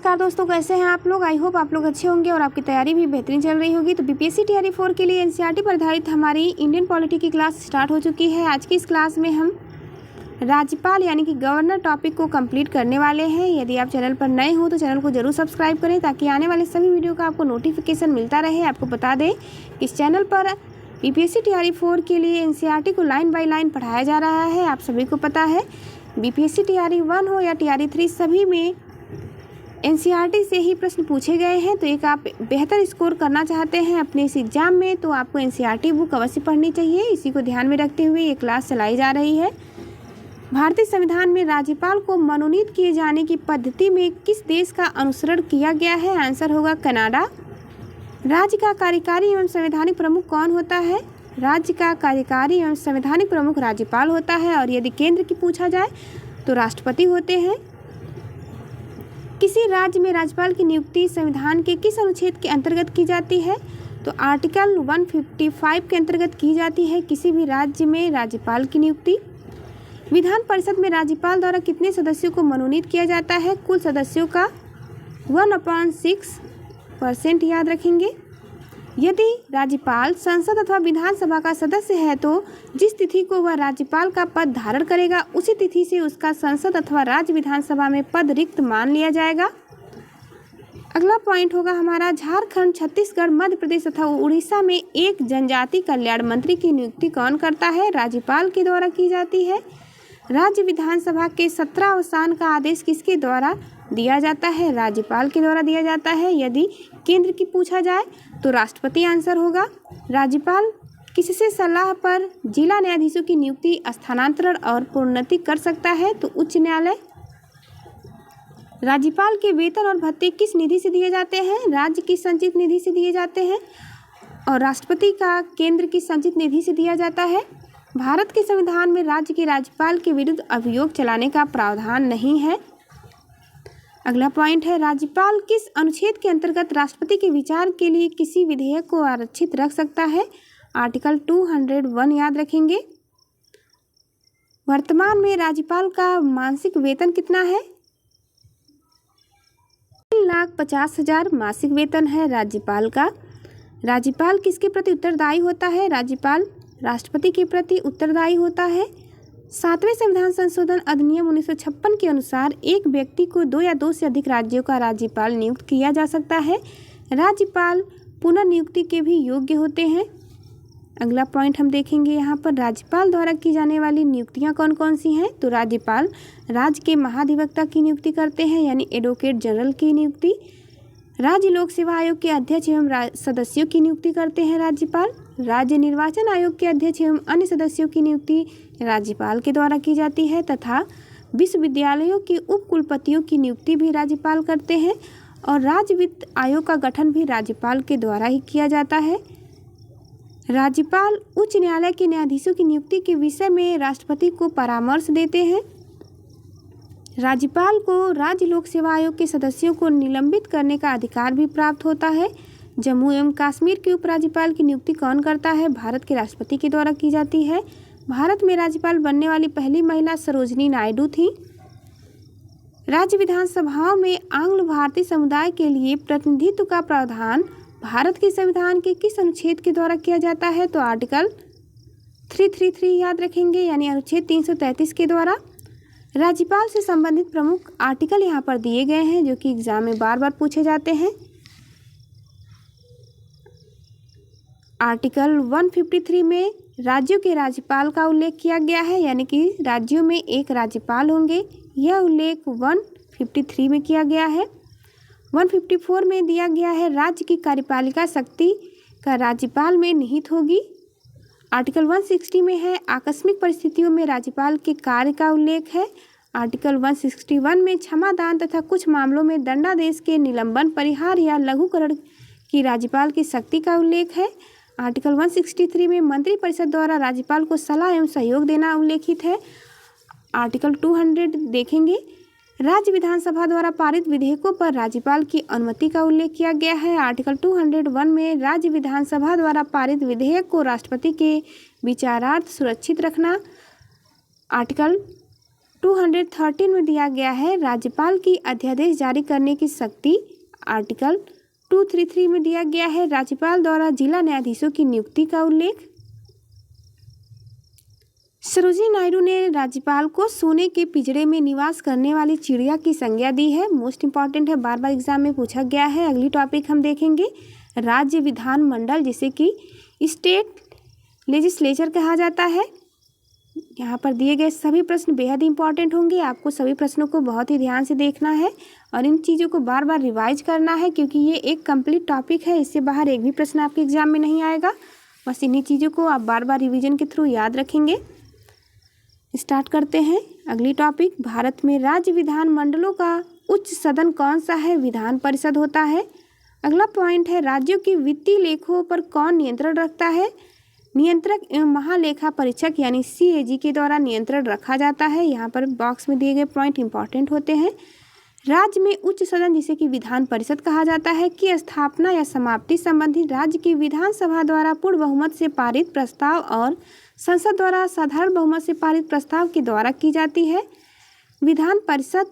नमस्कार दोस्तों, कैसे हैं आप लोग। आई होप आप लोग अच्छे होंगे और आपकी तैयारी भी बेहतरीन चल रही होगी। तो बीपीएससी टीआरई 4 के लिए एनसीईआरटी पर आधारित हमारी इंडियन पॉलिटी की क्लास स्टार्ट हो चुकी है। आज की इस क्लास में हम राज्यपाल यानी कि गवर्नर टॉपिक को कंप्लीट करने वाले हैं। यदि आप चैनल पर नए हो तो चैनल को जरूर सब्सक्राइब करें ताकि आने वाले सभी वीडियो का आपको नोटिफिकेशन मिलता रहे। आपको बता दें कि इस चैनल पर बीपीएससी टीआरई 4 के लिए एनसीईआरटी को लाइन बाय लाइन पढ़ाया जा रहा है। आप सभी को पता है बीपीएससी टीआरई 1 हो या टीआरई 3 सभी में एनसीईआरटी से ही प्रश्न पूछे गए हैं। तो एक आप बेहतर स्कोर करना चाहते हैं अपने इस एग्ज़ाम में तो आपको एनसीईआरटी बुक अवश्य पढ़नी चाहिए। इसी को ध्यान में रखते हुए ये क्लास चलाई जा रही है। भारतीय संविधान में राज्यपाल को मनोनीत किए जाने की पद्धति में किस देश का अनुसरण किया गया है। आंसर होगा कनाडा। राज्य का कार्यकारी एवं संवैधानिक प्रमुख कौन होता है। राज्य का कार्यकारी एवं संवैधानिक प्रमुख राज्यपाल होता है। और यदि केंद्र की पूछा जाए तो राष्ट्रपति होते हैं। किसी राज्य में राज्यपाल की नियुक्ति संविधान के किस अनुच्छेद के अंतर्गत की जाती है। तो आर्टिकल 155 के अंतर्गत की जाती है किसी भी राज्य में राज्यपाल की नियुक्ति। विधान परिषद में राज्यपाल द्वारा कितने सदस्यों को मनोनीत किया जाता है। कुल सदस्यों का 1/6% याद रखेंगे। यदि राज्यपाल संसद अथवा विधानसभा का सदस्य है तो जिस तिथि को वह राज्यपाल का पद धारण करेगा उसी तिथि से उसका संसद अथवा राज्य विधानसभा में पद रिक्त मान लिया जाएगा। अगला पॉइंट होगा हमारा झारखंड, छत्तीसगढ़, मध्य प्रदेश तथा उड़ीसा में एक जनजाति कल्याण मंत्री की नियुक्ति कौन करता है। राज्यपाल के द्वारा की जाती है। राज्य विधानसभा के 17 अवसान का आदेश किसके द्वारा दिया जाता है। राज्यपाल के द्वारा दिया जाता है। यदि केंद्र की पूछा जाए तो राष्ट्रपति आंसर होगा। राज्यपाल किससे सलाह पर जिला न्यायाधीशों की नियुक्ति, स्थानांतरण और प्रोन्नति कर सकता है। तो उच्च न्यायालय। राज्यपाल के वेतन और भत्ते किस निधि से दिए जाते हैं। राज्य की संचित निधि से दिए जाते हैं। और राष्ट्रपति का केंद्र की संचित निधि से दिया जाता है। भारत के संविधान में राज्य के राज्यपाल के विरुद्ध अभियोग चलाने का प्रावधान नहीं है। अगला पॉइंट है राज्यपाल किस अनुच्छेद के अंतर्गत राष्ट्रपति के विचार के लिए किसी विधेयक को आरक्षित रख सकता है। आर्टिकल 201 याद रखेंगे। वर्तमान में राज्यपाल का मासिक वेतन कितना है। 3,50,000 मासिक वेतन है राज्यपाल का। राज्यपाल किसके प्रति उत्तरदायी होता है। राज्यपाल राष्ट्रपति के प्रति उत्तरदायी होता है। 7वें संविधान संशोधन अधिनियम 1956 के अनुसार एक व्यक्ति को 2 या 2 से अधिक राज्यों का राज्यपाल नियुक्त किया जा सकता है। राज्यपाल पुनर्नियुक्ति के भी योग्य होते हैं। अगला पॉइंट हम देखेंगे यहाँ पर राज्यपाल द्वारा की जाने वाली नियुक्तियाँ कौन कौन सी हैं। तो राज्यपाल राज्य के महाधिवक्ता की नियुक्ति करते हैं यानी एडवोकेट जनरल की नियुक्ति। राज्य लोक सेवा आयोग के अध्यक्ष एवं सदस्यों की नियुक्ति करते हैं राज्यपाल। राज्य निर्वाचन आयोग के अध्यक्ष एवं अन्य सदस्यों की नियुक्ति राज्यपाल के द्वारा की जाती है तथा विश्वविद्यालयों के उप कुलपतियों की नियुक्ति भी राज्यपाल करते हैं। और राज्य वित्त आयोग का गठन भी राज्यपाल के द्वारा ही किया जाता है। राज्यपाल उच्च न्यायालय के न्यायाधीशों की नियुक्ति के विषय में राष्ट्रपति को परामर्श देते हैं। राज्यपाल को राज्य लोक सेवा आयोग के सदस्यों को निलंबित करने का अधिकार भी प्राप्त होता है। जम्मू एवं कश्मीर के उपराज्यपाल की नियुक्ति कौन करता है। भारत के राष्ट्रपति के द्वारा की जाती है। भारत में राज्यपाल बनने वाली पहली महिला सरोजनी नायडू थी। राज्य विधानसभाओं में आंग्ल भारतीय समुदाय के लिए प्रतिनिधित्व का प्रावधान भारत के संविधान के किस अनुच्छेद के द्वारा किया जाता है। तो आर्टिकल 333 याद रखेंगे यानी अनुच्छेद 333 के द्वारा। राज्यपाल से संबंधित प्रमुख आर्टिकल यहाँ पर दिए गए हैं जो कि एग्जाम में बार बार पूछे जाते हैं। आर्टिकल 153 में राज्यों के राज्यपाल का उल्लेख किया गया है यानी कि राज्यों में एक राज्यपाल होंगे। यह उल्लेख 153 में किया गया है। 154 में दिया गया है राज्य की कार्यपालिका शक्ति का राज्यपाल में निहित होगी। आर्टिकल 160 में है आकस्मिक परिस्थितियों में राज्यपाल के कार्य का उल्लेख है। आर्टिकल 161 में क्षमादान तथा कुछ मामलों में दंडादेश के निलंबन, परिहार या लघुकरण की राज्यपाल की शक्ति का उल्लेख है। आर्टिकल 163 में मंत्रिपरिषद द्वारा राज्यपाल को सलाह एवं सहयोग देना उल्लेखित है। आर्टिकल 200 देखेंगे राज्य विधानसभा द्वारा पारित विधेयकों पर राज्यपाल की अनुमति का उल्लेख किया गया है। आर्टिकल 201 में राज्य विधानसभा द्वारा पारित विधेयक को राष्ट्रपति के विचारार्थ सुरक्षित रखना। आर्टिकल 213 में दिया गया है राज्यपाल की अध्यादेश जारी करने की शक्ति। आर्टिकल 233 में दिया गया है राज्यपाल द्वारा जिला न्यायाधीशों की नियुक्ति का उल्लेख। सरोजिनी नायडू ने राज्यपाल को सोने के पिंजरे में निवास करने वाली चिड़िया की संज्ञा दी है। मोस्ट इंपॉर्टेंट है, बार बार एग्जाम में पूछा गया है। अगली टॉपिक हम देखेंगे राज्य विधानमंडल, जिसे कि स्टेट लेजिस्लेचर कहा जाता है। यहाँ पर दिए गए सभी प्रश्न बेहद इंपॉर्टेंट होंगे, आपको सभी प्रश्नों को बहुत ही ध्यान से देखना है और इन चीज़ों को बार बार रिवाइज करना है, क्योंकि ये एक कंप्लीट टॉपिक है। इससे बाहर एक भी प्रश्न आपके एग्जाम में नहीं आएगा। बस इन्हीं चीज़ों को आप बार बार रिवीजन के थ्रू याद रखेंगे। स्टार्ट करते हैं अगली टॉपिक। भारत में राज्य विधानमंडलों का उच्च सदन कौन सा है? विधान परिषद होता है। अगला पॉइंट है राज्यों के वित्तीय लेखों पर कौन नियंत्रण रखता है? नियंत्रक एवं महालेखा परीक्षक यानी CAG के द्वारा नियंत्रण रखा जाता है। यहाँ पर बॉक्स में दिए गए पॉइंट इंपॉर्टेंट होते हैं। राज्य में उच्च सदन, जिसे कि विधान परिषद कहा जाता है, की स्थापना या समाप्ति संबंधी राज्य की विधानसभा द्वारा पूर्ण बहुमत से पारित प्रस्ताव और संसद द्वारा साधारण बहुमत से पारित प्रस्ताव के द्वारा की जाती है। विधान परिषद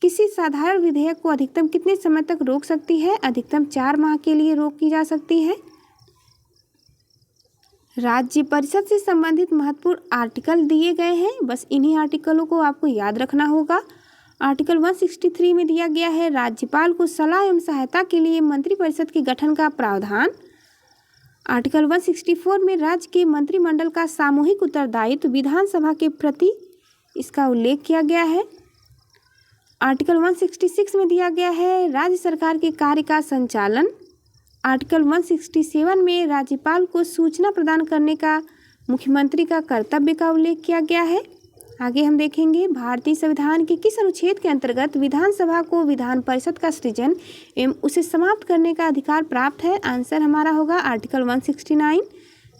किसी साधारण विधेयक को अधिकतम कितने समय तक रोक सकती है? अधिकतम 4 माह के लिए रोकी जा सकती है। राज्य परिषद से संबंधित महत्वपूर्ण आर्टिकल दिए गए हैं, बस इन्हीं आर्टिकलों को आपको याद रखना होगा। आर्टिकल 163 में दिया गया है राज्यपाल को सलाह एवं सहायता के लिए मंत्रिपरिषद के गठन का प्रावधान। आर्टिकल 164 में राज्य के मंत्रिमंडल का सामूहिक उत्तरदायित्व विधानसभा के प्रति इसका उल्लेख किया गया है। आर्टिकल 166 में दिया गया है राज्य सरकार के कार्य का संचालन। आर्टिकल 167 में राज्यपाल को सूचना प्रदान करने का मुख्यमंत्री का कर्तव्य का उल्लेख किया गया है। आगे हम देखेंगे भारतीय संविधान के किस अनुच्छेद के अंतर्गत विधानसभा को विधान परिषद का सृजन एवं उसे समाप्त करने का अधिकार प्राप्त है? आंसर हमारा होगा आर्टिकल 169।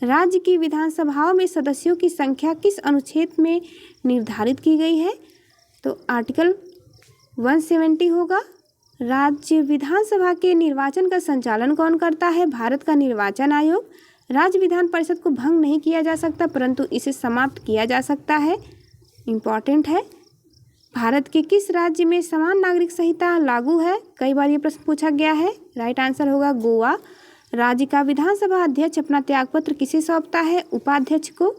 राज्य की विधानसभाओं में सदस्यों की संख्या किस अनुच्छेद में निर्धारित की गई है? तो आर्टिकल 170 होगा। राज्य विधानसभा के निर्वाचन का संचालन कौन करता है? भारत का निर्वाचन आयोग। राज्य विधान परिषद को भंग नहीं किया जा सकता, परंतु इसे समाप्त किया जा सकता है। इम्पॉर्टेंट है। भारत के किस राज्य में समान नागरिक संहिता लागू है? कई बार ये प्रश्न पूछा गया है। राइट आंसर होगा गोवा। राज्य का विधानसभा अध्यक्ष अपना त्यागपत्र किसे सौंपता है? उपाध्यक्ष को।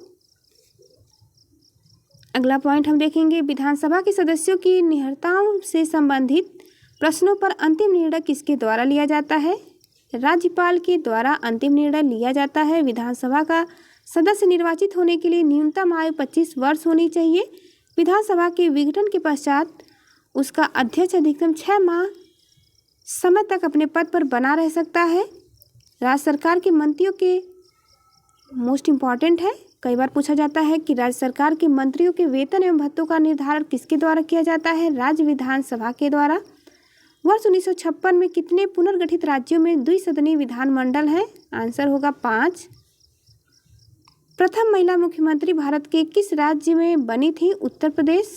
अगला पॉइंट हम देखेंगे विधानसभा के सदस्यों की निहरताओं से संबंधित प्रश्नों पर अंतिम निर्णय किसके द्वारा लिया जाता है? राज्यपाल के द्वारा अंतिम निर्णय लिया जाता है। विधानसभा का सदस्य निर्वाचित होने के लिए न्यूनतम आयु 25 वर्ष होनी चाहिए। विधानसभा के विघटन के पश्चात उसका अध्यक्ष अधिकतम 6 माह समय तक अपने पद पर बना रह सकता है। राज्य सरकार के मंत्रियों के मोस्ट इम्पॉर्टेंट है, कई बार पूछा जाता है कि राज्य सरकार के मंत्रियों के वेतन एवं भत्तों का निर्धारण किसके द्वारा किया जाता है? राज्य विधानसभा के द्वारा। वर्ष 1956 में कितने पुनर्गठित राज्यों में द्विसदनीय विधानमंडल है? आंसर होगा 5। प्रथम महिला मुख्यमंत्री भारत के किस राज्य में बनी थी? उत्तर प्रदेश।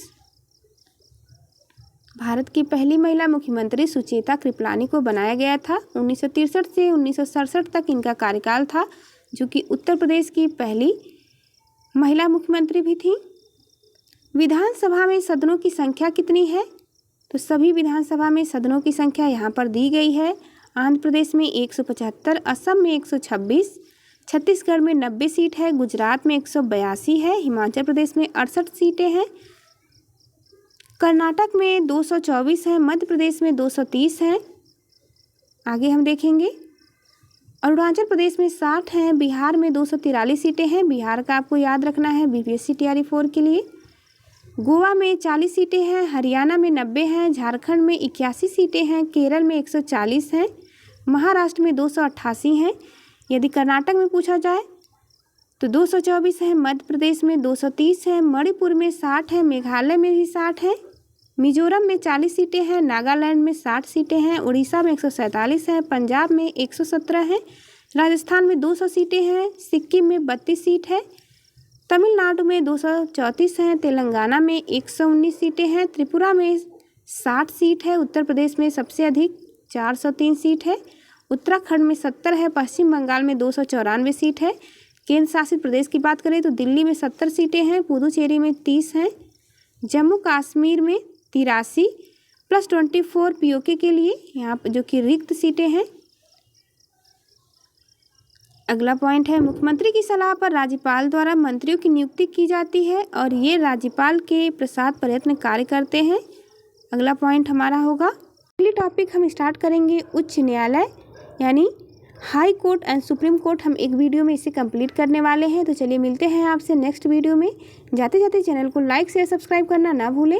भारत की पहली महिला मुख्यमंत्री सुचेता कृपलानी को बनाया गया था। 1963 से 1967 तक इनका कार्यकाल था, जो कि उत्तर प्रदेश की पहली महिला मुख्यमंत्री भी थी। विधानसभा में सदनों की संख्या कितनी है? तो सभी विधानसभा में सदनों की संख्या यहाँ पर दी गई है। आंध्र प्रदेश में 175, असम में 126, छत्तीसगढ़ में 90 सीट है, गुजरात में 182 है, हिमाचल प्रदेश में 68 सीटें हैं, कर्नाटक में 224 है, मध्य प्रदेश में 230 हैं। आगे हम देखेंगे अरुणाचल प्रदेश में 60 हैं, बिहार में 243 सीटें हैं। बिहार का आपको याद रखना है BPSC TRE 4 के लिए। गोवा में 40 सीटें हैं, हरियाणा में 90 हैं, झारखंड में 81 सीटें हैं, केरल में 140 हैं, महाराष्ट्र में 288 हैं। यदि कर्नाटक में पूछा जाए तो 224 है, मध्य प्रदेश में 230 है, मणिपुर में 60 है, मेघालय में भी 60 है, मिजोरम में 40 सीटें हैं, नागालैंड में 60 सीटें हैं, उड़ीसा में 147 है, पंजाब में 117 है, राजस्थान में 200 सीटें हैं, सिक्किम में 32 सीट है, तमिलनाडु में 234 हैं, तेलंगाना में 119 सीटें हैं, त्रिपुरा में 60 सीट है, उत्तर प्रदेश में सबसे अधिक 403 सीट है, उत्तराखंड में 70 है, पश्चिम बंगाल में 294 सीट है। केंद्र शासित प्रदेश की बात करें तो दिल्ली में 70 सीटें हैं, पुदुचेरी में 30 हैं, जम्मू कश्मीर में 83 प्लस 24 पीओके के लिए यहाँ पर जो कि रिक्त सीटें हैं। अगला पॉइंट है मुख्यमंत्री की सलाह पर राज्यपाल द्वारा मंत्रियों की नियुक्ति की जाती है और ये राज्यपाल के प्रसाद प्रयत्न कार्य करते हैं। अगला पॉइंट हमारा होगा, अगली टॉपिक हम स्टार्ट करेंगे उच्च न्यायालय यानी high court and supreme court. हम एक वीडियो में इसे कंप्लीट करने वाले हैं। तो चलिए मिलते हैं आपसे नेक्स्ट वीडियो में। जाते जाते चैनल को लाइक शेयर सब्सक्राइब करना ना भूलें।